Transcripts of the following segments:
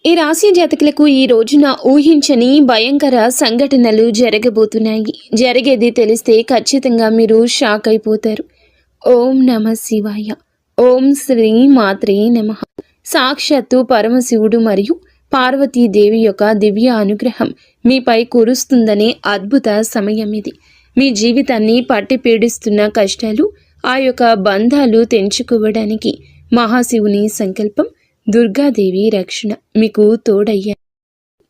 ఈ రాశి జాతకులకు ఈ రోజున ఊహించని భయంకర సంఘటనలు జరగబోతున్నాయి. జరిగేది తెలిస్తే ఖచ్చితంగా మీరు షాక్ అయిపోతారు. ఓం నమ శివాయ. ఓం శ్రీ మాత్రే నమః. సాక్షాత్తు పరమశివుడు మరియు పార్వతీదేవి యొక్క దివ్య అనుగ్రహం మీపై కురుస్తుందనే అద్భుత సమయం ఇది. మీ జీవితాన్ని పట్టి పీడిస్తున్న కష్టాలు, ఆ యొక్క బంధాలు తెంచుకోవడానికి మహాశివుని సంకల్పం, దుర్గాదేవి రక్షణ మీకు తోడయ్యాయి.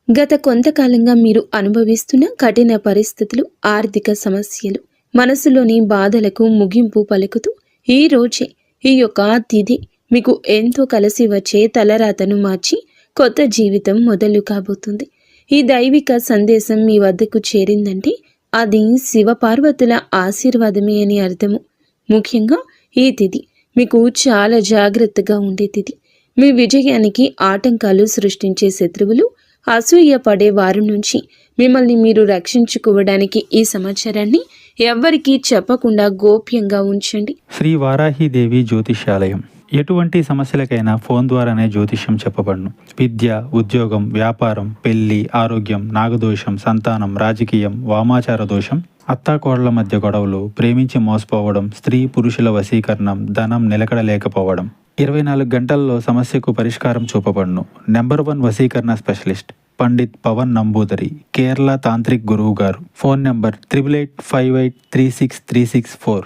గత కొంతకాలంగా మీరు అనుభవిస్తున్న కఠిన పరిస్థితులు, ఆర్థిక సమస్యలు, మనసులోని బాధలకు ముగింపు పలుకుతూ ఈ రోజే ఈ యొక్క తిథి మీకు ఎంతో కలిసి వచ్చే తలరాతను మార్చి కొత్త జీవితం మొదలు కాబోతుంది. ఈ దైవిక సందేశం మీ వద్దకు చేరిందంటే అది శివపార్వతుల ఆశీర్వాదమే అని అర్థము. ముఖ్యంగా ఈ తిథి మీకు చాలా జాగ్రత్తగా ఉండే తిథి. మీ విజయానికి ఆటంకాలు సృష్టించే శత్రువులు, అసూయ పడే వారి నుంచి మిమ్మల్ని మీరు రక్షించుకోవడానికి ఈ సమాచారాన్ని ఎవ్వరికీ చెప్పకుండా గోప్యంగా ఉంచండి. శ్రీ వారాహిదేవి జ్యోతిష్యాలయం. ఎటువంటి సమస్యలకైనా ఫోన్ ద్వారానే జ్యోతిష్యం చెప్పబడును. విద్య, ఉద్యోగం, వ్యాపారం, పెళ్లి, ఆరోగ్యం, నాగదోషం, సంతానం, రాజకీయం, వామాచార దోషం, అత్తాకోడళ్ల మధ్య గొడవలు, ప్రేమించి మోసపోవడం, స్త్రీ పురుషుల వశీకరణం, ధనం నిలకడలేకపోవడం, 24 గంటల్లో సమస్యకు పరిష్కారం చూపబడును. నెంబర్ 1 వశీకరణ స్పెషలిస్ట్ పండిత్ పవన్ నంబూదరి, కేరళ తాంత్రిక్ గురువు గారు. Phone number 8858363634.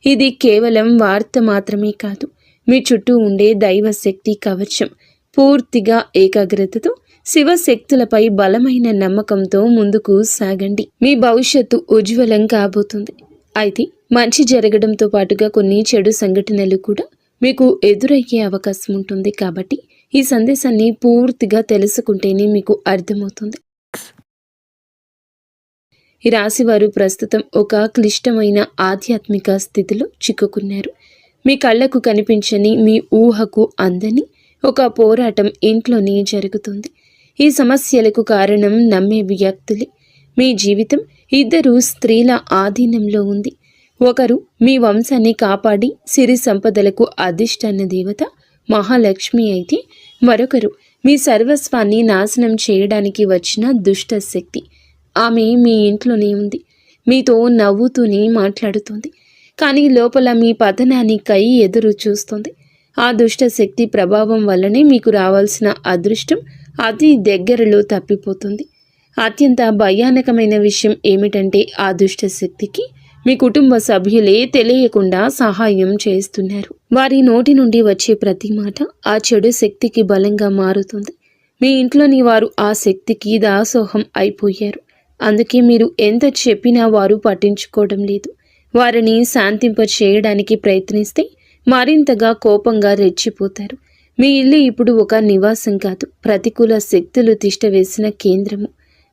ఇది కేవలం వార్త మాత్రమే కాదు, మీ చుట్టూ ఉండే దైవశక్తి కవచం. పూర్తిగా ఏకాగ్రతతో శివశక్తులపై బలమైన నమ్మకంతో ముందుకు సాగండి. మీ భవిష్యత్తు ఉజ్వలం కాబోతుంది. అయితే మంచి జరగడంతో పాటుగా కొన్ని చెడు సంఘటనలు కూడా మీకు ఎదురయ్యే అవకాశం ఉంటుంది. కాబట్టి ఈ సందేశాన్ని పూర్తిగా తెలుసుకుంటేనే మీకు అర్థమవుతుంది. ఈ రాశివారు ప్రస్తుతం ఒక క్లిష్టమైన ఆధ్యాత్మిక స్థితిలో చిక్కుకున్నారు. మీ కళ్ళకు కనిపించని, మీ ఊహకు అందని ఒక పోరాటం ఇంట్లోనే జరుగుతుంది. ఈ సమస్యలకు కారణం నమ్మే వ్యక్తులే. మీ జీవితం 2 స్త్రీల ఆధీనంలో ఉంది. ఒకరు మీ వంశాన్ని కాపాడి సిరి సంపదలకు అధిష్టాన దేవత మహాలక్ష్మి అయితే, మరొకరు మీ సర్వస్వాన్ని నాశనం చేయడానికి వచ్చిన దుష్ట శక్తి. ఆమె మీ ఇంట్లోనే ఉంది, మీతో నవ్వుతూనే మాట్లాడుతుంది, కానీ లోపల మీ పతనానికై ఎదురు చూస్తుంది. ఆ దుష్ట శక్తి ప్రభావం వల్లనే మీకు రావాల్సిన అదృష్టం అతి దగ్గరలో తప్పిపోతుంది. అత్యంత భయానకమైన విషయం ఏమిటంటే, ఆ దుష్ట శక్తికి మీ కుటుంబ సభ్యులే తెలియకుండా సహాయం చేస్తున్నారు. వారి నోటి నుండి వచ్చే ప్రతి మాట ఆ చెడు శక్తికి బలంగా మారుతుంది. మీ ఇంట్లోని వారు ఆ శక్తికి దాసోహం అయిపోయారు. అందుకే మీరు ఎంత చెప్పినా వారు పట్టించుకోవడం లేదు. వారిని శాంతింప చేయడానికి ప్రయత్నిస్తే మరింతగా కోపంగా రెచ్చిపోతారు. మీ ఇల్లు ఇప్పుడు ఒక నివాసం కాదు, ప్రతికూల శక్తులు తిష్టవేసిన కేంద్రము.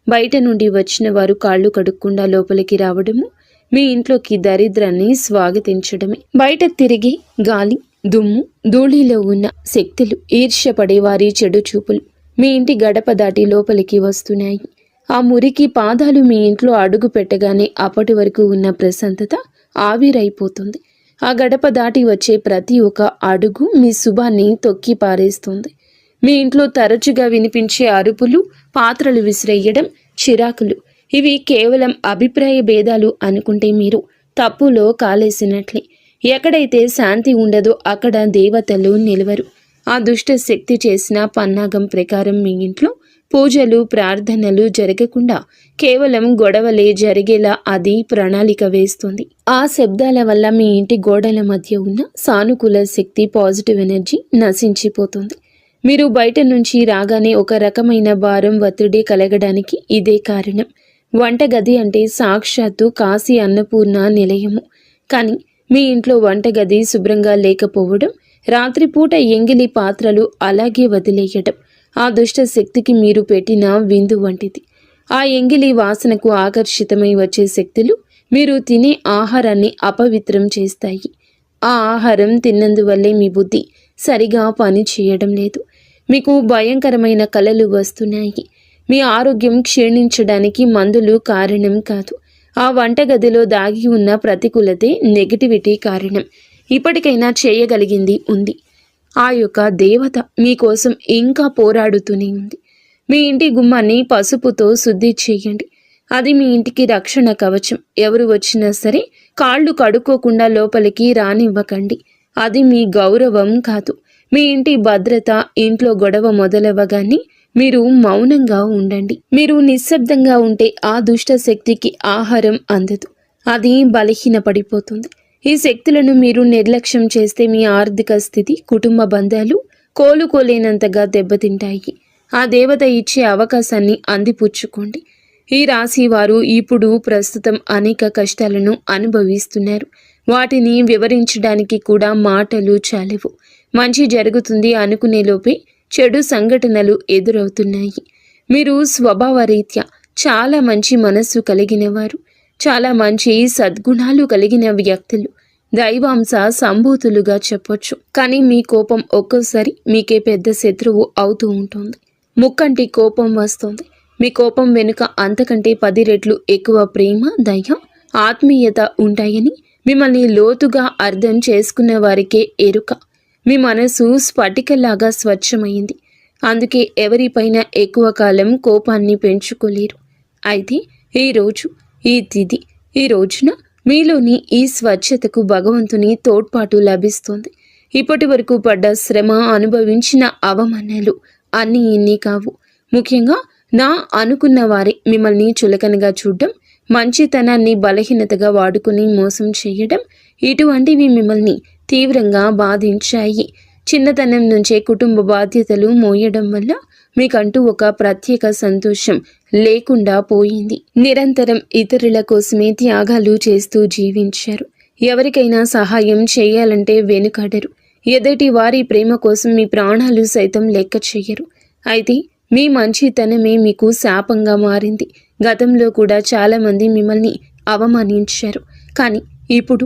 బయట నుండి వచ్చిన వారు కాళ్ళు కడుక్కుండా లోపలికి రావడము మీ ఇంట్లోకి దరిద్రాన్ని స్వాగతించడమే. బయట తిరిగి గాలి, దుమ్ము, ధూళిలో ఉన్న శక్తులు, ఈర్ష్యపడే వారి చెడు చూపులు మీ ఇంటి గడప దాటి లోపలికి వస్తున్నాయి. ఆ మురికి పాదాలు మీ ఇంట్లో అడుగు పెట్టగానే అప్పటి వరకు ఉన్న ప్రశాంతత ఆవిరైపోతుంది. ఆ గడప దాటి వచ్చే ప్రతి ఒక్క అడుగు మీ శుభాన్ని తొక్కి పారేస్తుంది. మీ ఇంట్లో తరచుగా వినిపించే అరుపులు, పాత్రలు విసిరేయడం, చిరాకులు, ఇవి కేవలం అభిప్రాయ భేదాలు అనుకుంటే మీరు తప్పులో కాలేసినట్లే. ఎక్కడైతే శాంతి ఉండదో అక్కడ దేవతలు నిలవరు. ఆ దుష్ట శక్తి చేసిన పన్నాగం ప్రకారం మీ ఇంట్లో పూజలు, ప్రార్థనలు జరగకుండా కేవలం గొడవలే జరిగేలా అది ప్రణాళిక వేస్తుంది. ఆ శబ్దాల వల్ల మీ ఇంటి గోడల మధ్య ఉన్న సానుకూల శక్తి, పాజిటివ్ ఎనర్జీ నశించిపోతుంది. మీరు బయట నుంచి రాగానే ఒక రకమైన భారం, ఒత్తిడి కలగడానికి ఇదే కారణం. వంటగది అంటే సాక్షాత్తు కాశీ అన్నపూర్ణ నిలయము. కానీ మీ ఇంట్లో వంటగది శుభ్రంగా లేకపోవడం, రాత్రిపూట ఎంగిలి పాత్రలు అలాగే వదిలేయడం ఆ దుష్ట శక్తికి మీరు పెట్టిన విందు వంటిది. ఆ ఎంగిలి వాసనకు ఆకర్షితమై వచ్చే శక్తులు మీరు తినే ఆహారాన్ని అపవిత్రం చేస్తాయి. ఆ ఆహారం తిన్నందువల్లే మీ బుద్ధి సరిగా పని చేయడం లేదు. మీకు భయంకరమైన కలలు వస్తున్నాయి. మీ ఆరోగ్యం క్షీణించడానికి మందులు కారణం కాదు. ఆ వంటగదిలో దాగి ఉన్న ప్రతికూలతే, నెగిటివిటీ కారణం. ఇప్పటికైనా చేయగలిగింది ఉంది. ఆ యొక్క దేవత మీకోసం ఇంకా పోరాడుతూనే ఉంది. మీ ఇంటి గుమ్మాన్ని పసుపుతో శుద్ధి చేయండి. అది మీ ఇంటికి రక్షణ కవచం. ఎవరు వచ్చినా సరే కాళ్ళు కడుక్కోకుండా లోపలికి రానివ్వకండి. అది మీ గౌరవం కాదు, మీ ఇంటి భద్రత. ఇంట్లో గొడవ మొదలవ్వగానే మీరు మౌనంగా ఉండండి. మీరు నిశ్శబ్దంగా ఉంటే ఆ దుష్ట శక్తికి ఆహారం అందదు, అది బలహీనపడిపోతుంది. ఈ శక్తులను మీరు నిర్లక్ష్యం చేస్తే మీ ఆర్థిక స్థితి, కుటుంబ బంధాలు కోలుకోలేనంతగా దెబ్బతింటాయి. ఆ దేవత ఇచ్చే అవకాశాన్ని అందిపుచ్చుకోండి. ఈ రాశి వారు ఇప్పుడు ప్రస్తుతం అనేక కష్టాలను అనుభవిస్తున్నారు. వాటిని వివరించడానికి కూడా మాటలు చాలవు. మంచి జరుగుతుంది అనుకునేలోపే చెడు సంఘటనలు ఎదురవుతున్నాయి. మీరు స్వభావరీత్యా చాలా మంచి మనస్సు కలిగిన వారు, చాలా మంచి సద్గుణాలు కలిగిన వ్యక్తులు, దైవాంశ సంభూతులుగా చెప్పొచ్చు. కానీ మీ కోపం ఒక్కోసారి మీకే పెద్ద శత్రువు అవుతూ ఉంటుంది. ముక్కంటి కోపం వస్తుంది. మీ కోపం వెనుక అంతకంటే 10 రెట్లు ఎక్కువ ప్రేమ, దయ, ఆత్మీయత ఉంటాయని మిమ్మల్ని లోతుగా అర్థం చేసుకున్న వారికే ఎరుక. మీ మనసు స్ఫటికలాగా స్వచ్ఛమైంది. అందుకే ఎవరిపైన ఎక్కువ కాలం కోపాన్ని పెంచుకోలేరు. అయితే ఈ తిథి, ఈ రోజున మీలోని ఈ స్వచ్ఛతకు భగవంతుని తోడ్పాటు లభిస్తుంది. ఇప్పటి వరకు పడ్డ శ్రమ, అనుభవించిన అవమానాలు అన్నీ ఇన్ని కావు. ముఖ్యంగా నా అనుకున్న వారే మిమ్మల్ని చులకనగా చూడడం, మంచితనాన్ని బలహీనతగా వాడుకుని మోసం చేయడం, ఇటువంటివి మిమ్మల్ని తీవ్రంగా బాధించాయి. చిన్నతనం నుంచే కుటుంబ బాధ్యతలు మోయడం వల్ల మీకంటూ ఒక ప్రత్యేక సంతోషం లేకుండా పోయింది. నిరంతరం ఇతరుల కోసమే త్యాగాలు చేస్తూ జీవించారు. ఎవరికైనా సహాయం చేయాలంటే వెనుకాడరు. ఎదుటి వారి ప్రేమ కోసం మీ ప్రాణాలు సైతం లెక్క చెయ్యరు. అయితే మీ మంచితనమే మీకు శాపంగా మారింది. గతంలో కూడా చాలామంది మిమ్మల్ని అవమానించారు. కానీ ఇప్పుడు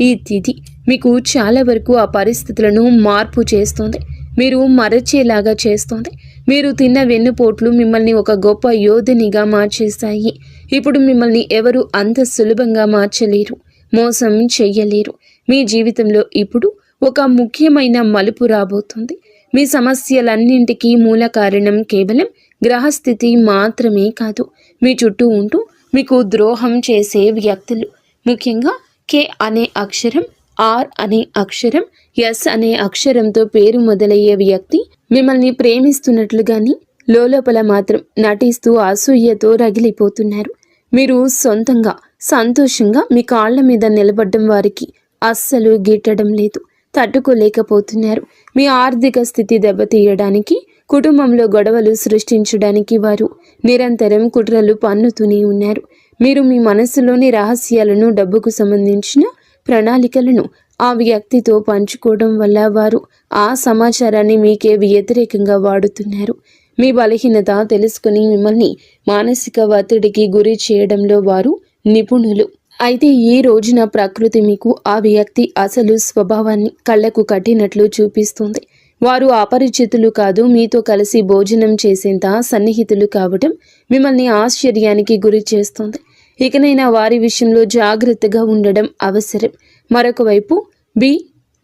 ఈ తిథి మీకు చాలా వరకు ఆ పరిస్థితులను మార్పు చేస్తుంది. మీరు మరచేలాగా చేస్తుంది. మీరు తిన్న వెన్నుపోట్లు మిమ్మల్ని ఒక గొప్ప యోధునిగా మార్చేస్తాయి. ఇప్పుడు మిమ్మల్ని ఎవరు అంత సులభంగా మార్చలేరు, మోసం చెయ్యలేరు. మీ జీవితంలో ఇప్పుడు ఒక ముఖ్యమైన మలుపు రాబోతుంది. మీ సమస్యలన్నింటికీ మూల కారణం కేవలం గ్రహస్థితి మాత్రమే కాదు, మీ చుట్టూ ఉంటూ మీకు ద్రోహం చేసే వ్యక్తులు. ముఖ్యంగా కే అనే అక్షరం, ఆర్ అనే అక్షరం, ఎస్ అనే అక్షరంతో పేరు మొదలయ్యే వ్యక్తి మిమ్మల్ని ప్రేమిస్తున్నట్లుగాని లోపల మాత్రం నటిస్తూ అసూయతో రగిలిపోతున్నారు. మీరు సొంతంగా సంతోషంగా మీ కాళ్ళ మీద నిలబడ్డం వారికి అస్సలు గిట్టడం లేదు, తట్టుకోలేకపోతున్నారు. మీ ఆర్థిక స్థితి దెబ్బతీయడానికి, కుటుంబంలో గొడవలు సృష్టించడానికి వారు నిరంతరం కుట్రలు పన్నుతూనే ఉన్నారు. మీరు మీ మనస్సులోని రహస్యాలను, డబ్బుకు సంబంధించిన ప్రణాళికలను ఆ వ్యక్తితో పంచుకోవడం వల్ల వారు ఆ సమాచారాన్ని మీకే వ్యతిరేకంగా వాడుతున్నారు. మీ బలహీనత తెలుసుకుని మిమ్మల్ని మానసిక ఒత్తిడికి గురి చేయడంలో వారు నిపుణులు. అయితే ఈ రోజున ప్రకృతి మీకు ఆ వ్యక్తి అసలు స్వభావాన్ని కళ్ళకు కట్టినట్లు చూపిస్తుంది. వారు అపరిచితులు కాదు, మీతో కలిసి భోజనం చేసేంత సన్నిహితులు కావడం మిమ్మల్ని ఆశ్చర్యానికి గురి చేస్తుంది. ఇకనైనా వారి విషయంలో జాగ్రత్తగా ఉండడం అవసరం. మరొక వైపు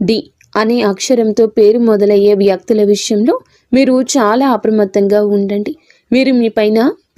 డి అనే అక్షరంతో పేరు మొదలయ్యే వ్యక్తుల విషయంలో మీరు చాలా అప్రమత్తంగా ఉండండి. వీరు మీ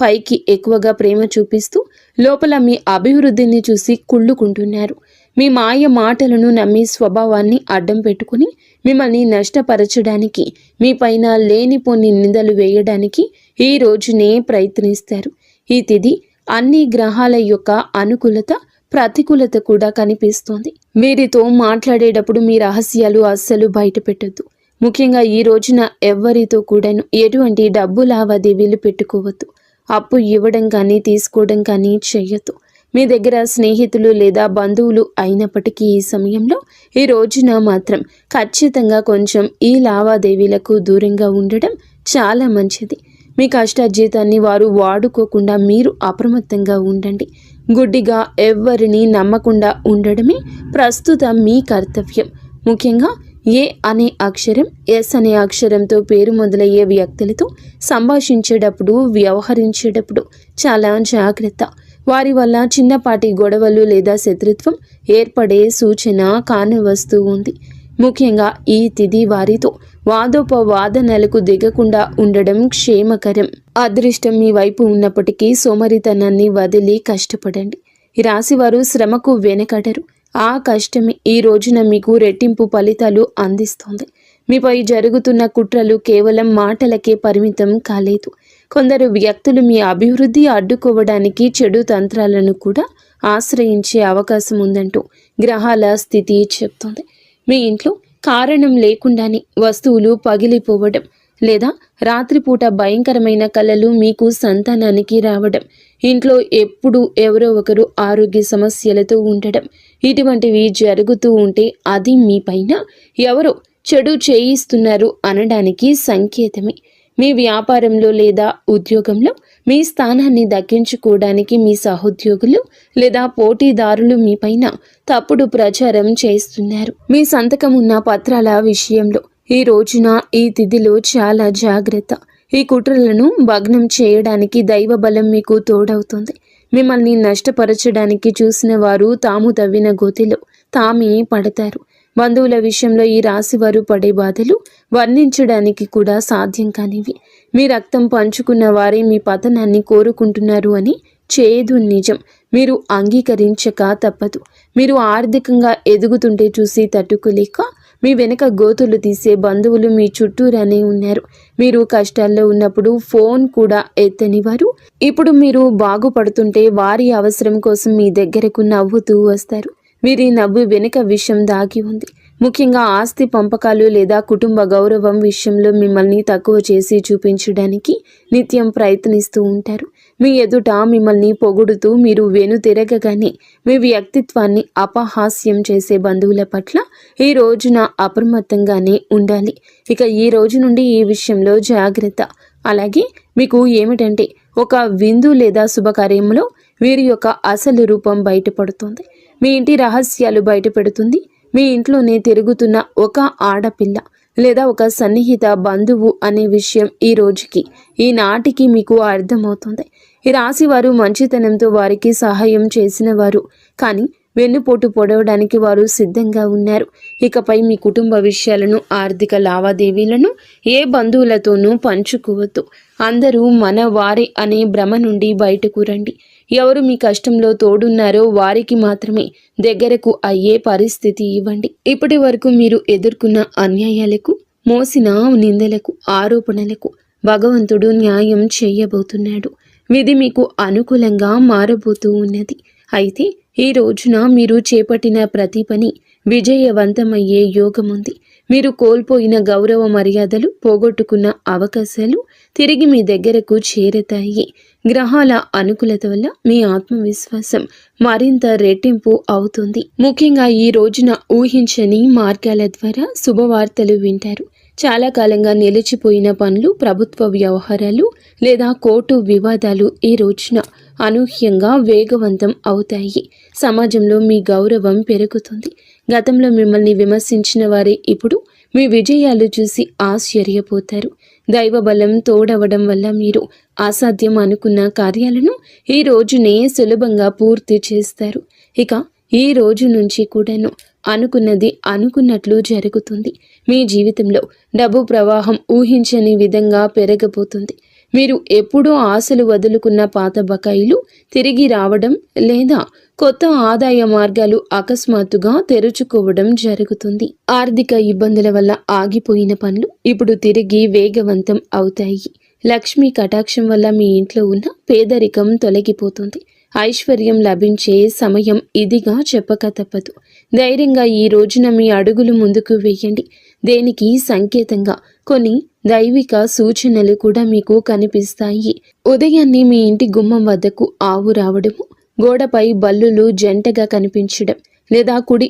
పైకి ఎక్కువగా ప్రేమ చూపిస్తూ లోపల మీ అభివృద్ధిని చూసి కుళ్ళుకుంటున్నారు. మీ మాయ మాటలను నమ్మి స్వభావాన్ని అడ్డం పెట్టుకుని మిమ్మల్ని నష్టపరచడానికి, మీ పైన లేనిపోని నిందలు వేయడానికి ఈ రోజునే ప్రయత్నిస్తారు. ఈ తిథి అన్ని గ్రహాల యొక్క అనుకూలత, ప్రతికూలత కూడా కనిపిస్తోంది. వీరితో మాట్లాడేటప్పుడు మీ రహస్యాలు అస్సలు బయట పెట్టొద్దు. ముఖ్యంగా ఈ రోజున ఎవ్వరితో కూడాను ఎటువంటి డబ్బు లావాదేవీలు పెట్టుకోవద్దు. అప్పు ఇవ్వడం కానీ తీసుకోవడం కానీ చెయ్యొద్దు. మీ దగ్గర స్నేహితులు లేదా బంధువులు అయినప్పటికీ ఈ సమయంలో, ఈ రోజున మాత్రం ఖచ్చితంగా కొంచెం ఈ లావాదేవీలకు దూరంగా ఉండడం చాలా మంచిది. మీ కష్టార్జితాన్ని వారు వాడుకోకుండా మీరు అప్రమత్తంగా ఉండండి. గుడ్డిగా ఎవ్వరిని నమ్మకుండా ఉండడమే ప్రస్తుతం మీ కర్తవ్యం. ముఖ్యంగా ఏ అనే అక్షరం, ఎస్ అనే అక్షరంతో పేరు మొదలయ్యే వ్యక్తులతో సంభాషించేటప్పుడు, వ్యవహరించేటప్పుడు చాలా జాగ్రత్త. వారి వల్ల చిన్నపాటి గొడవలు లేదా శత్రుత్వం ఏర్పడే సూచన కానవస్తూ ఉంది. ముఖ్యంగా ఈ తిథి వారితో వాదోపవాదనలకు దిగకుండా ఉండడం క్షేమకరం. అదృష్టం మీ వైపు ఉన్నప్పటికీ సోమరితనాన్ని వదిలి కష్టపడండి. ఈ రాశివారు శ్రమకు వెనకడరు. ఆ కష్టమే ఈ రోజున మీకు రెట్టింపు ఫలితాలు అందిస్తోంది. మీపై జరుగుతున్న కుట్రలు కేవలం మాటలకే పరిమితం కాలేదు. కొందరు వ్యక్తులు మీ అభివృద్ధి అడ్డుకోవడానికి చెడు తంత్రాలను కూడా ఆశ్రయించే అవకాశం ఉందంటూ గ్రహాల స్థితి చెప్తోంది. మీ ఇంట్లో కారణం లేకుండానే వస్తువులు పగిలిపోవడం లేదా రాత్రిపూట భయంకరమైన కలలు మీకు సంతానానికి రావడం, ఇంట్లో ఎప్పుడూ ఎవరో ఒకరు ఆరోగ్య సమస్యలతో ఉండడం, ఇటువంటివి జరుగుతూ ఉంటే అది మీ పైన ఎవరో చెడు చేయిస్తున్నారు అనడానికి సంకేతమే. మీ వ్యాపారంలో లేదా ఉద్యోగంలో మీ స్థానాన్ని దక్కించుకోవడానికి మీ సహోద్యోగులు లేదా పోటీదారులు మీపైన తప్పుడు ప్రచారం చేస్తున్నారు. మీ సంతకం ఉన్న పత్రాల విషయంలో ఈ రోజున ఈ తిథిలో చాలా జాగ్రత్త. ఈ కుట్రలను భగ్నం చేయడానికి దైవ బలం మీకు తోడవుతుంది. మిమ్మల్ని నష్టపరచడానికి చూసిన వారు తాము తవ్విన గోతిలో తామే పడతారు. బంధువుల విషయంలో ఈ రాశివారు పడే బాధలు వర్ణించడానికి కూడా సాధ్యం కానివి. మీ రక్తం పంచుకున్న వారే మీ పతనాన్ని కోరుకుంటున్నారు అని చేదు నిజం. మీరు అంగీకరించక తప్పదు. మీరు ఆర్థికంగా ఎదుగుతుంటే చూసి తట్టుకోలేక మీ వెనక గోతులు తీసే బంధువులు మీ చుట్టూరానే ఉన్నారు. మీరు కష్టాల్లో ఉన్నప్పుడు ఫోన్ కూడా ఎత్తని వారు ఇప్పుడు మీరు బాగుపడుతుంటే వారి అవసరం కోసం మీ దగ్గరకు నవ్వుతూ వస్తారు. వీరి నవ్వు వెనుక విషయం దాగి ఉంది. ముఖ్యంగా ఆస్తి పంపకాలు లేదా కుటుంబ గౌరవం విషయంలో మిమ్మల్ని తక్కువ చేసి చూపించడానికి నిత్యం ప్రయత్నిస్తూ ఉంటారు. మీ ఎదుట మిమ్మల్ని పొగుడుతూ మీరు వెనుతిరగగానే మీ వ్యక్తిత్వాన్ని అపహాస్యం చేసే బంధువుల పట్ల ఈ రోజున అప్రమత్తంగానే ఉండాలి. ఇక ఈ రోజు నుండి ఈ విషయంలో జాగ్రత్త. అలాగే మీకు ఏమిటంటే ఒక విందు లేదా శుభకార్యంలో వీరి యొక్క అసలు రూపం బయటపడుతుంది. మీ ఇంటి రహస్యాలు బయటపెడుతుంది. మీ ఇంట్లోనే తిరుగుతున్న ఒక ఆడపిల్ల లేదా ఒక సన్నిహిత బంధువు అనే విషయం ఈ రోజుకి ఈనాటికి మీకు అర్థమవుతుంది. ఈ రాశి వారు మంచితనంతో వారికి సహాయం చేసిన వారు, కానీ వెన్నుపోటు పొడవడానికి వారు సిద్ధంగా ఉన్నారు. ఇకపై మీ కుటుంబ విషయాలను, ఆర్థిక లావాదేవీలను ఏ బంధువులతోనూ పంచుకోవద్దు. అందరూ మన వారే అనే భ్రమ నుండి బయటకు రండి. ఎవరు మీ కష్టంలో తోడున్నారో వారికి మాత్రమే దగ్గరకు అయ్యే పరిస్థితి ఇవ్వండి. ఇప్పటి వరకు మీరు ఎదుర్కొన్న అన్యాయాలకు, మోసిన నిందలకు, ఆరోపణలకు భగవంతుడు న్యాయం చేయబోతున్నాడు. విధి మీకు అనుకూలంగా మారబోతూ ఉన్నది. అయితే ఈ రోజున మీరు చేపట్టిన ప్రతి పని విజయవంతమయ్యే యోగముంది. మీరు కోల్పోయిన గౌరవ మర్యాదలు, పోగొట్టుకున్న అవకాశాలు తిరిగి మీ దగ్గరకు చేరతాయి. గ్రహాల అనుకూలత వల్ల మీ ఆత్మవిశ్వాసం మరింత రెట్టింపు అవుతుంది. ముఖ్యంగా ఈ రోజున ఊహించని మార్గాల ద్వారా శుభవార్తలు వింటారు. చాలా కాలంగా నిలిచిపోయిన పనులు, ప్రభుత్వ వ్యవహారాలు లేదా కోర్టు వివాదాలు ఈ రోజున అనూహ్యంగా వేగవంతం అవుతాయి. సమాజంలో మీ గౌరవం పెరుగుతుంది. గతంలో మిమ్మల్ని విమర్శించిన వారే ఇప్పుడు మీ విజయాలు చూసి ఆశ్చర్యపోతారు. దైవ బలం తోడవడం వల్ల మీరు అసాధ్యం అనుకున్న కార్యాలను ఈ రోజునే సులభంగా పూర్తి చేస్తారు. ఇక ఈ రోజు నుంచి కూడాను అనుకున్నది అనుకున్నట్లు జరుగుతుంది. మీ జీవితంలో డబ్బు ప్రవాహం ఊహించని విధంగా పెరగబోతుంది. మీరు ఎప్పుడూ ఆశలు వదులుకున్న పాత బకాయిలు తిరిగి రావడం లేదా కొత్త ఆదాయ మార్గాలు అకస్మాత్తుగా తెరుచుకోవడం జరుగుతుంది. ఆర్థిక ఇబ్బందుల వల్ల ఆగిపోయిన పనులు ఇప్పుడు తిరిగి వేగవంతం అవుతాయి. లక్ష్మీ కటాక్షం వల్ల మీ ఇంట్లో ఉన్న పేదరికం తొలగిపోతుంది. ఐశ్వర్యం లభించే సమయం ఇదిగా చెప్పక తప్పదు. ధైర్యంగా ఈ రోజున మీ అడుగులు ముందుకు వేయండి. దేనికి సంకేతంగా కొన్ని దైవిక సూచనలు కూడా మీకు కనిపిస్తాయి. ఉదయాన్నే మీ ఇంటి గుమ్మం వద్దకు ఆవు రావడము, గోడపై బల్లులు జంటగా కనిపించడం లేదా కుడి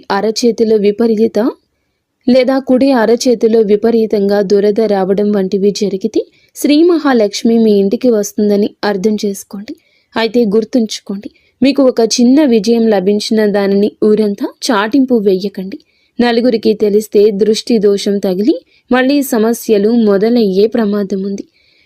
అరచేతిలో విపరీతంగా దురద రావడం వంటివి జరిగితే శ్రీ మహాలక్ష్మి మీ ఇంటికి వస్తుందని అర్థం చేసుకోండి. అయితే గుర్తుంచుకోండి, మీకు ఒక చిన్న విజయం లభించిన దానిని ఊరంతా చాటింపు వేయకండి. నలుగురికి తెలిస్తే దృష్టి దోషం తగిలి మళ్ళీ సమస్యలు మొదలయ్యే ప్రమాదం ఉంది.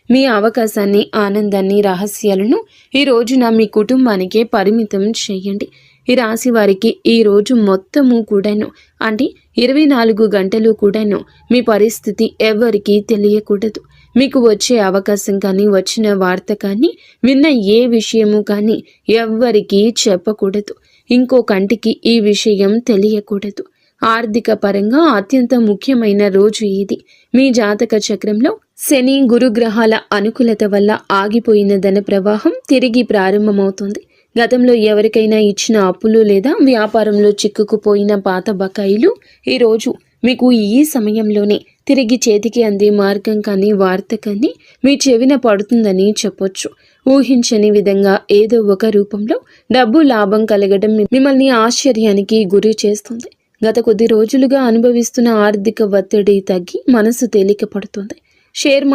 మీ అవకాశాన్ని, ఆనందాన్ని, రహస్యాలను ఈ రోజున మీ కుటుంబానికే పరిమితం చేయండి. ఈ రాశి వారికి ఈ రోజు మొత్తము కూడాను అంటే 24 గంటలు కూడాను మీ పరిస్థితి ఎవరికీ తెలియకూడదు. మీకు వచ్చే అవకాశం కానీ, వచ్చిన వార్త కానీ, విన్న ఏ విషయము కానీ ఎవ్వరికీ చెప్పకూడదు. ఇంకో కంటికి ఈ విషయం తెలియకూడదు. ఆర్థిక పరంగా అత్యంత ముఖ్యమైన రోజు ఇది. మీ జాతక చక్రంలో శని, గురుగ్రహాల అనుకూలత వల్ల ఆగిపోయిన ధన ప్రవాహం తిరిగి ప్రారంభమవుతుంది. గతంలో ఎవరికైనా ఇచ్చిన అప్పులు లేదా వ్యాపారంలో చిక్కుకుపోయిన పాత బకాయిలు ఈరోజు మీకు ఈ సమయంలోనే తిరిగి చేతికి అందే మార్గం కానీ, వార్త కానీ మీ చెవిన పడుతుందని చెప్పొచ్చు. ఊహించని విధంగా ఏదో ఒక రూపంలో డబ్బు లాభం కలగడం మిమ్మల్ని ఆశ్చర్యానికి గురి చేస్తుంది. గత కొద్ది రోజులుగా అనుభవిస్తున్న ఆర్థిక ఒత్తిడి తగ్గి మనసు తేలిక పడుతుంది. షేర్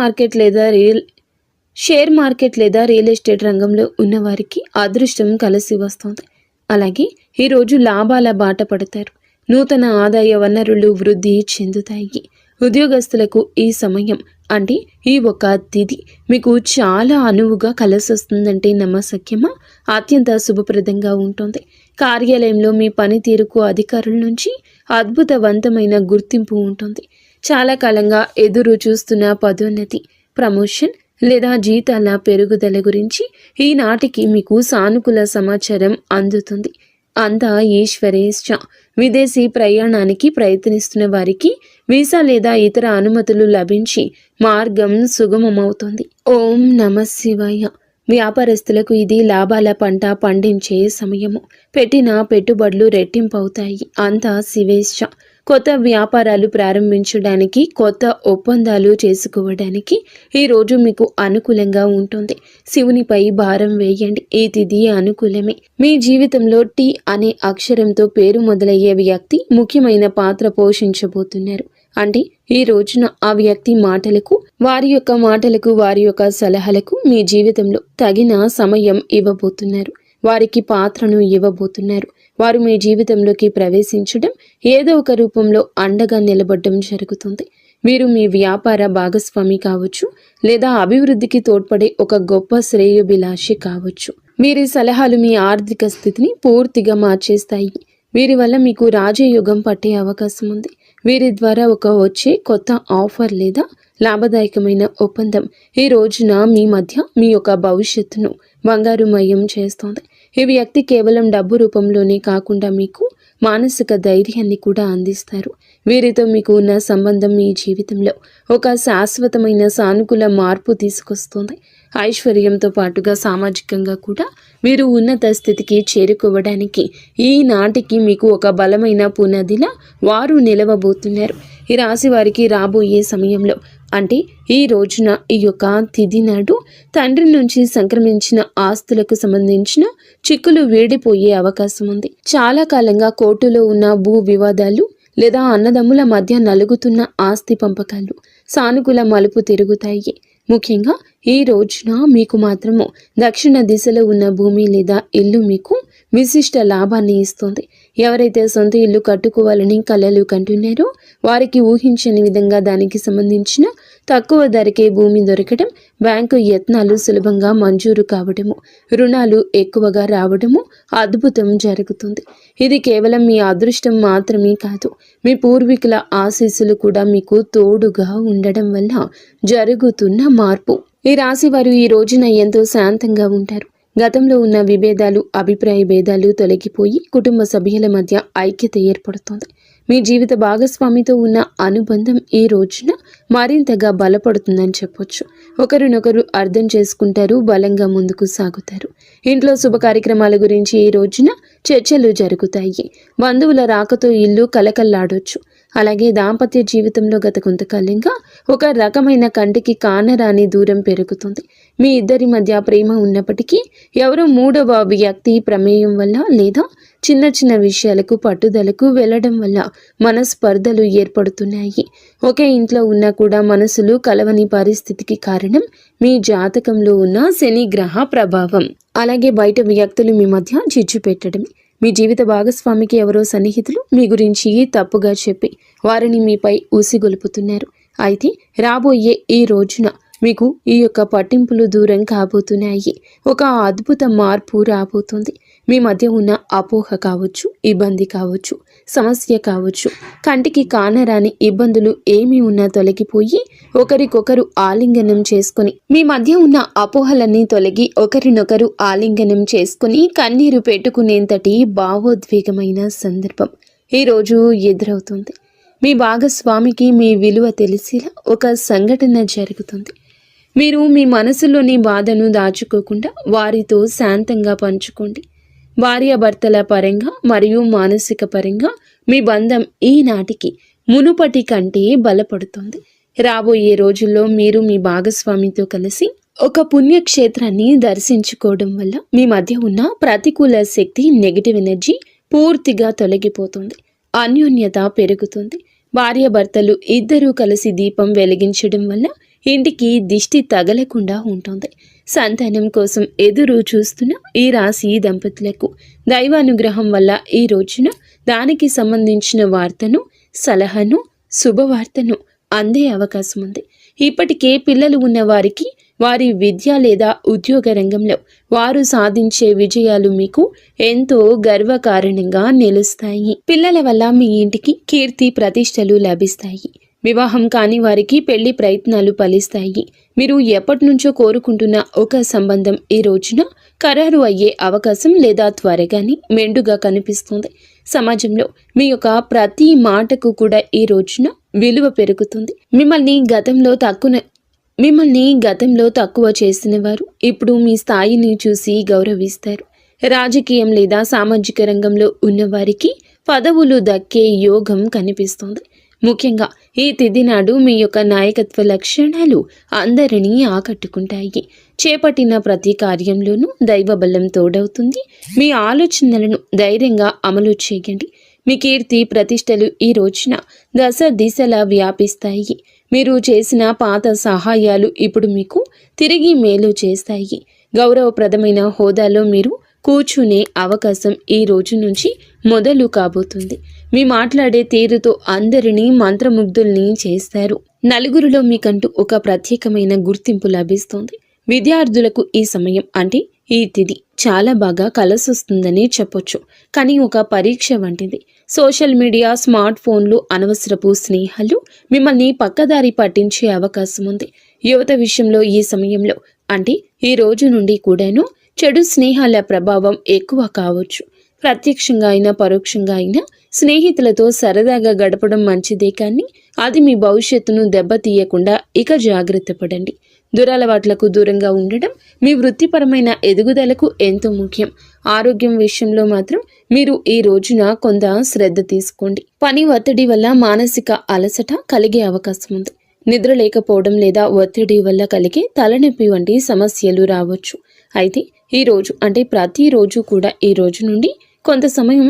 మార్కెట్ లేదా రియల్ ఎస్టేట్ రంగంలో ఉన్నవారికి అదృష్టం కలిసి వస్తుంది. అలాగే ఈరోజు లాభాల బాట పడతారు. నూతన ఆదాయ వనరులు వృద్ధి చెందుతాయి. ఉద్యోగస్తులకు ఈ సమయం అంటే ఈ ఒక తిథి మీకు చాలా అనువుగా కలిసొస్తుందంటే నమ్మశక్యమా? అత్యంత శుభప్రదంగా ఉంటుంది. కార్యాలయంలో మీ పనితీరుకు అధికారుల నుంచి అద్భుతవంతమైన గుర్తింపు ఉంటుంది. చాలా కాలంగా ఎదురు చూస్తున్న పదోన్నతి, ప్రమోషన్ లేదా జీతాల పెరుగుదల గురించి ఈనాటికి మీకు సానుకూల సమాచారం అందుతుంది. అంతా ఈశ్వరేచ్ఛ. విదేశీ ప్రయాణానికి ప్రయత్నిస్తున్న వారికి వీసా లేదా ఇతర అనుమతులు లభించి మార్గం సుగమమవుతుంది. ఓం నమ శివాయ. వ్యాపారస్తులకు ఇది లాభాల పంట పండించే సమయము. పెట్టిన పెట్టుబడులు రెట్టింపవుతాయి. అంతా శివేచ్ఛ. కొత్త వ్యాపారాలు ప్రారంభించడానికి, కొత్త ఒప్పందాలు చేసుకోవడానికి ఈరోజు మీకు అనుకూలంగా ఉంటుంది. శివునిపై భారం వేయండి. ఈ తిథి అనుకూలమే. మీ జీవితంలో టీ అనే అక్షరంతో పేరు మొదలయ్యే వ్యక్తి ముఖ్యమైన పాత్ర పోషించబోతున్నారు. అంటే ఈ రోజున ఆ వ్యక్తి మాటలకు, వారి యొక్క సలహాలకు మీ జీవితంలో తగిన సమయం ఇవ్వబోతున్నారు. వారికి పాత్రను ఇవ్వబోతున్నారు. వారు మీ జీవితంలోకి ప్రవేశించడం, ఏదో ఒక రూపంలో అండగా నిలబడడం జరుగుతుంది. మీరు మీ వ్యాపార భాగస్వామి కావచ్చు, లేదా అభివృద్ధికి తోడ్పడే ఒక గొప్ప శ్రేయోభిలాషి కావచ్చు. వీరి సలహాలు మీ ఆర్థిక స్థితిని పూర్తిగా మార్చేస్తాయి. వీరి వల్ల మీకు రాజయోగం పట్టే అవకాశం ఉంది. వీరి ద్వారా వచ్చే కొత్త ఆఫర్ లేదా లాభదాయకమైన ఒప్పందం ఈ రోజున మీ మధ్య మీ యొక్క భవిష్యత్తును బంగారుమయం చేస్తోంది. ఈ వ్యక్తి కేవలం డబ్బు రూపంలోనే కాకుండా మీకు మానసిక ధైర్యాన్ని కూడా అందిస్తారు. వీరితో మీకు ఉన్న సంబంధం మీ జీవితంలో ఒక శాశ్వతమైన సానుకూల మార్పు తీసుకొస్తుంది. ఐశ్వర్యంతో పాటుగా సామాజికంగా కూడా మీరు ఉన్నత స్థితికి చేరుకోవడానికి ఈనాటికి మీకు ఒక బలమైన పునాదిలా వారు నిలవబోతున్నారు. ఈ రాశి వారికి రాబోయే సమయంలో అంటే ఈ రోజున, ఈ యొక్క తిథి నాడు తండ్రి నుంచి సంక్రమించిన ఆస్తులకు సంబంధించిన చిక్కులు వీడిపోయే అవకాశం ఉంది. చాలా కాలంగా కోర్టులో ఉన్న భూ వివాదాలు లేదా అన్నదమ్ముల మధ్య నలుగుతున్న ఆస్తి పంపకాలు సానుకూల మలుపు తిరుగుతాయి. ముఖ్యంగా ఈ రోజున మీకు మాత్రము దక్షిణ దిశలో ఉన్న భూమి లేదా ఇల్లు మీకు విశిష్ట లాభాన్ని ఇస్తుంది. ఎవరైతే సొంత ఇల్లు కట్టుకోవాలని కలలు కంటున్నారో వారికి ఊహించని విధంగా దానికి సంబంధించిన తక్కువ ధరకే భూమి దొరకడం, బ్యాంకు యత్నాలు సులభంగా మంజూరు కావడము, రుణాలు ఎక్కువగా రావడము అద్భుతం జరుగుతుంది. ఇది కేవలం మీ అదృష్టం మాత్రమే కాదు, మీ పూర్వీకుల ఆశీస్సులు కూడా మీకు తోడుగా ఉండడం వల్ల జరుగుతున్న మార్పు. ఈ రాశి వారు ఈ రోజున ఎంతో శాంతంగా ఉంటారు. గతంలో ఉన్న విభేదాలు, అభిప్రాయ భేదాలు తొలగిపోయి కుటుంబ సభ్యుల మధ్య ఐక్యత ఏర్పడుతుంది. మీ జీవిత భాగస్వామితో ఉన్న అనుబంధం ఈ రోజున మరింతగా బలపడుతుందని చెప్పొచ్చు. ఒకరినొకరు అర్థం చేసుకుంటారు, బలంగా ముందుకు సాగుతారు. ఇంట్లో శుభ కార్యక్రమాల గురించి ఈ రోజున చర్చలు జరుగుతాయి. బంధువుల రాకతో ఇల్లు కలకల్లాడొచ్చు. అలాగే దాంపత్య జీవితంలో గత కొంతకాలంగా ఒక రకమైన కంటికి కానరాని దూరం పెరుగుతుంది. మీ ఇద్దరి మధ్య ప్రేమ ఉన్నప్పటికీ ఎవరో మూడవ వ్యక్తి ప్రమేయం వల్ల లేదా చిన్న చిన్న విషయాలకు పట్టుదలకు వెళ్ళడం వల్ల మనస్పర్ధలు ఏర్పడుతున్నాయి. ఒకే ఇంట్లో ఉన్నా కూడా మనసులు కలవని పరిస్థితికి కారణం మీ జాతకంలో ఉన్న శని గ్రహ ప్రభావం. అలాగే బయట వ్యక్తులు మీ మధ్య చిచ్చు పెట్టడమే. మీ జీవిత భాగస్వామికి ఎవరో సన్నిహితులు మీ గురించి తప్పుగా చెప్పి వారిని మీపై ఊసిగొలుపుతున్నారు. అయితే రాబోయే ఈ రోజున మీకు ఈ యొక్క పట్టింపులు దూరం కాబోతున్నాయి. ఒక అద్భుత మార్పు రాబోతుంది. మీ మధ్య ఉన్న అపోహ కావచ్చు, ఇబ్బంది కావచ్చు, సమస్య కావచ్చు, కంటికి కానరాని ఇబ్బందులు ఏమి ఉన్నా తొలగిపోయి ఒకరికొకరు ఆలింగనం చేసుకుని మీ మధ్య ఉన్న అపోహలన్నీ తొలగి ఒకరినొకరు ఆలింగనం చేసుకుని కన్నీరు పెట్టుకునేంతటి భావోద్వేగమైన సందర్భం ఈరోజు ఎదురవుతుంది. మీ భాగస్వామికి మీ విలువ తెలిసేలా ఒక సంఘటన జరుగుతుంది. మీరు మీ మనసులోని బాధను దాచుకోకుండా వారితో శాంతంగా పంచుకోండి. భార్యాభర్తల పరంగా మరియు మానసిక పరంగా మీ బంధం ఈనాటికి మునుపటి కంటే బలపడుతుంది. రాబోయే రోజుల్లో మీరు మీ భాగస్వామితో కలిసి ఒక పుణ్యక్షేత్రాన్ని దర్శించుకోవడం వల్ల మీ మధ్య ఉన్న ప్రతికూల శక్తి, నెగిటివ్ ఎనర్జీ పూర్తిగా తొలగిపోతుంది. అన్యోన్యత పెరుగుతుంది. భార్యాభర్తలు ఇద్దరూ కలిసి దీపం వెలిగించడం వల్ల ఇంటికి దిష్టి తగలకుండా ఉంటుంది. సంతానం కోసం ఎదురు చూస్తున్న ఈ రాశి దంపతులకు దైవానుగ్రహం వల్ల ఈ రోజున దానికి సంబంధించిన వార్తను, సలహాను, శుభవార్తను అందే అవకాశం ఉంది. ఇప్పటికే పిల్లలు ఉన్న వారికి వారి విద్య లేదా ఉద్యోగ రంగంలో వారు సాధించే విజయాలు మీకు ఎంతో గర్వకారణంగా నిలుస్తాయి. పిల్లల వల్ల మీ ఇంటికి కీర్తి ప్రతిష్టలు లభిస్తాయి. వివాహం కాని వారికి పెళ్లి ప్రయత్నాలు ఫలిస్తాయి. మీరు ఎప్పటి నుంచో కోరుకుంటున్న ఒక సంబంధం ఈ రోజున ఖరారు అయ్యే అవకాశం లేదా త్వరగానే మెండుగా కనిపిస్తుంది. సమాజంలో మీ యొక్క ప్రతి మాటకు కూడా ఈ రోజున విలువ పెరుగుతుంది. మిమ్మల్ని గతంలో తక్కువ చేసిన వారు ఇప్పుడు మీ స్థాయిని చూసి గౌరవిస్తారు. రాజకీయం లేదా సామాజిక రంగంలో ఉన్నవారికి పదవులు దక్కే యోగం కనిపిస్తుంది. ముఖ్యంగా ఈ తిథి నాడు మీ యొక్క నాయకత్వ లక్షణాలు అందరినీ ఆకట్టుకుంటాయి. చేపట్టిన ప్రతి కార్యంలోనూ దైవబలం తోడవుతుంది. మీ ఆలోచనలను ధైర్యంగా అమలు చేయండి. మీ కీర్తి ప్రతిష్టలు ఈ రోజున దశ దిశలా వ్యాపిస్తాయి. మీరు చేసిన పాత సహాయాలు ఇప్పుడు మీకు తిరిగి మేలు చేస్తాయి. గౌరవప్రదమైన హోదాలో మీరు కూర్చునే అవకాశం ఈ రోజు నుంచి మొదలు కాబోతుంది. మీ మాట్లాడే తీరుతో అందరినీ మంత్రముగ్ధుల్ని చేస్తారు. నలుగురిలో మీకంటూ ఒక ప్రత్యేకమైన గుర్తింపు లభిస్తుంది. విద్యార్థులకు ఈ సమయం అంటే ఈ తిథి చాలా బాగా కలిసొస్తుందని చెప్పొచ్చు. కానీ ఒక పరీక్ష వంటిది. సోషల్ మీడియా, స్మార్ట్ ఫోన్లు, అనవసరపు స్నేహాలు మిమ్మల్ని పక్కదారి పట్టించే అవకాశం ఉంది. యువత విషయంలో ఈ సమయంలో అంటే ఈ రోజు నుండి కూడాను చెడు స్నేహాల ప్రభావం ఎక్కువ కావచ్చు. ప్రత్యక్షంగా అయినా పరోక్షంగా అయినా స్నేహితులతో సరదాగా గడపడం మంచిదే, కానీ అది మీ భవిష్యత్తును దెబ్బతీయకుండా ఇక జాగ్రత్త పడండి. దురలవాట్లకు దూరంగా ఉండడం మీ వృత్తిపరమైన ఎదుగుదలకు ఎంతో ముఖ్యం. ఆరోగ్యం విషయంలో మాత్రం మీరు ఈ రోజున కొంత శ్రద్ధ తీసుకోండి. పని ఒత్తిడి వల్ల మానసిక అలసట కలిగే అవకాశం ఉంది. నిద్ర లేకపోవడం లేదా ఒత్తిడి వల్ల కలిగే తలనొప్పి వంటి సమస్యలు రావచ్చు. అయితే ఈ రోజు అంటే ప్రతిరోజు కూడా ఈ రోజు నుండి కొంత సమయం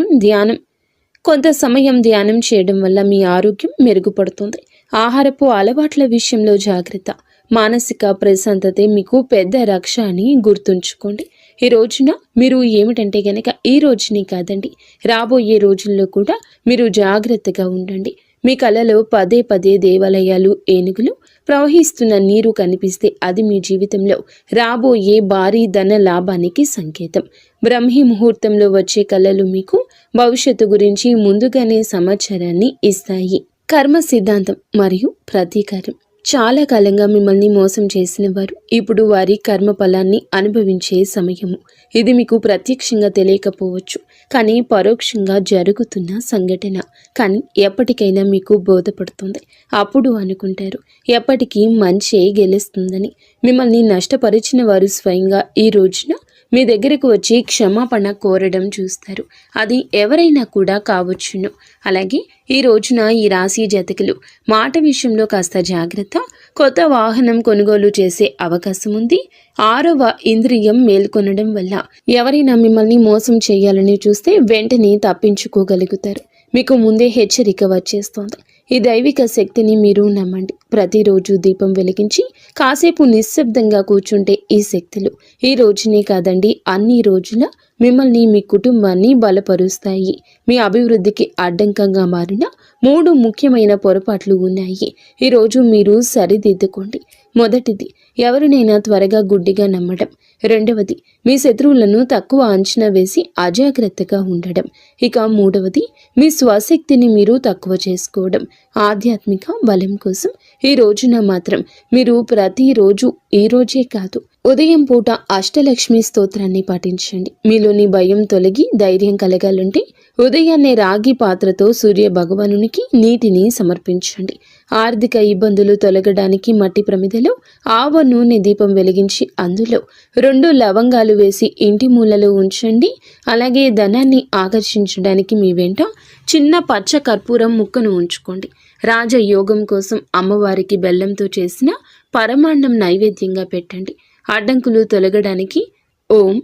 ధ్యానం చేయడం వల్ల మీ ఆరోగ్యం మెరుగుపడుతుంది. ఆహారపు అలవాట్ల విషయంలో జాగ్రత్త. మానసిక ప్రశాంతతే మీకు పెద్ద రక్ష అని గుర్తుంచుకోండి. ఈ రోజున మీరు ఏమిటంటే గనక ఈ రోజుని కాదండి, రాబోయే రోజుల్లో కూడా మీరు జాగ్రత్తగా ఉండండి. మీ కలలో పదే పదే దేవాలయాలు, ఏనుగులు, ప్రవహిస్తున్న నీరు కనిపిస్తే అది మీ జీవితంలో రాబోయే భారీ ధన లాభానికి సంకేతం. బ్రహ్మీ ముహూర్తంలో వచ్చే కళలు మీకు భవిష్యత్తు గురించి ముందుగానే సమాచారాన్ని ఇస్తాయి. కర్మ సిద్ధాంతం మరియు ప్రతీకారం. చాలా కాలంగా మిమ్మల్ని మోసం చేసిన వారు ఇప్పుడు వారి కర్మ ఫలాన్ని అనుభవించే సమయము. ఇది మీకు ప్రత్యక్షంగా తెలియకపోవచ్చు, కానీ పరోక్షంగా జరుగుతున్న సంఘటన. కానీ ఎప్పటికైనా మీకు బోధపడుతుంది. అప్పుడు అనుకుంటారు ఎప్పటికీ మంచే గెలుస్తుందని. మిమ్మల్ని నష్టపరిచిన వారు స్వయంగా ఈ రోజున మీ దగ్గరకు వచ్చి క్షమాపణ కోరడం చూస్తారు. అది ఎవరైనా కూడా కావచ్చును. అలాగే ఈ రోజున ఈ రాశి జాతకులు మాట విషయంలో కాస్త జాగ్రత్త. కొత్త వాహనం కొనుగోలు చేసే అవకాశం ఉంది. 6వ ఇంద్రియం మేల్కొనడం వల్ల ఎవరైనా మిమ్మల్ని మోసం చేయాలని చూస్తే వెంటనే తప్పించుకోగలుగుతారు. మీకు ముందే హెచ్చరిక వచ్చేస్తోంది. ఈ దైవిక శక్తిని మీరు నమ్మండి. ప్రతిరోజు దీపం వెలిగించి కాసేపు నిశ్శబ్దంగా కూర్చుంటే ఈ శక్తులు ఈ రోజునే కాదండి, అన్ని రోజుల మిమ్మల్ని, మీ కుటుంబాన్ని బలపరుస్తాయి. మీ అభివృద్ధికి అడ్డంకంగా మారిన 3 ముఖ్యమైన పొరపాట్లు ఉన్నాయి. ఈరోజు మీరు సరిదిద్దుకోండి. మొదటిది, ఎవరినైనా త్వరగా గుడ్డిగా నమ్మడం. రెండవది, మీ శత్రువులను తక్కువ అంచనా వేసి అజాగ్రత్తగా ఉండడం. ఇక మూడవది, మీ స్వశక్తిని మీరు తక్కువ చేసుకోవడం. ఆధ్యాత్మిక బలం కోసం ఈ రోజున మాత్రం మీరు ప్రతిరోజు, ఈ రోజే కాదు, ఉదయం పూట అష్టలక్ష్మి స్తోత్రాన్ని పఠించండి. మీలోని భయం తొలగి ధైర్యం కలగాలంటే ఉదయాన్నే రాగి పాత్రతో సూర్య భగవానునికి నీటిని సమర్పించండి. ఆర్థిక ఇబ్బందులు తొలగడానికి మట్టి ప్రమిదలో ఆవ నూనె దీపం వెలిగించి అందులో 2 లవంగాలు వేసి ఇంటి మూలలో ఉంచండి. అలాగే ధనాన్ని ఆకర్షించడానికి మీ వెంట చిన్న పచ్చ కర్పూరం ముక్కను ఉంచుకోండి. రాజయోగం కోసం అమ్మవారికి బెల్లంతో చేసిన పరమాన్నం నైవేద్యంగా పెట్టండి. అడ్డంకులు తొలగడానికి ఓం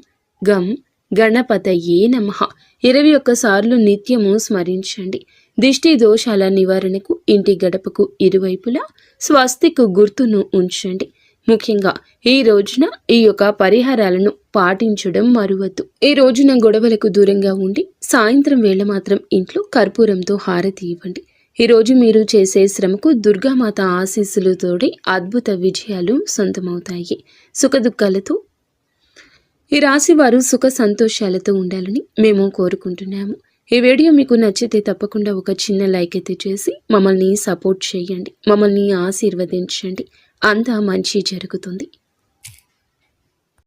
గం గణపతయే నమః 21 సార్లు నిత్యము స్మరించండి. దిష్టి దోషాల నివారణకు ఇంటి గడపకు ఇరువైపులా స్వస్తికు గుర్తును ఉంచండి. ముఖ్యంగా ఈ రోజున ఈ యొక్క పరిహారాలను పాటించడం మరువద్దు. ఈ రోజున గొడవలకు దూరంగా ఉండి సాయంత్రం వేళ మాత్రం ఇంట్లో కర్పూరంతో హారతి ఇవ్వండి. ఈ రోజు మీరు చేసే శ్రమకు దుర్గామాత ఆశీస్సులతోటి అద్భుత విజయాలు సొంతమవుతాయి. సుఖదుఖాలతో ఈ రాశి వారు సుఖ సంతోషాలతో ఉండాలని మేము కోరుకుంటున్నాము. ఈ వీడియో మీకు నచ్చితే తప్పకుండా ఒక చిన్న లైక్ అయితే చేసి మమ్మల్ని సపోర్ట్ చేయండి. మమ్మల్ని ఆశీర్వదించండి. అంతా మంచి జరుగుతుంది.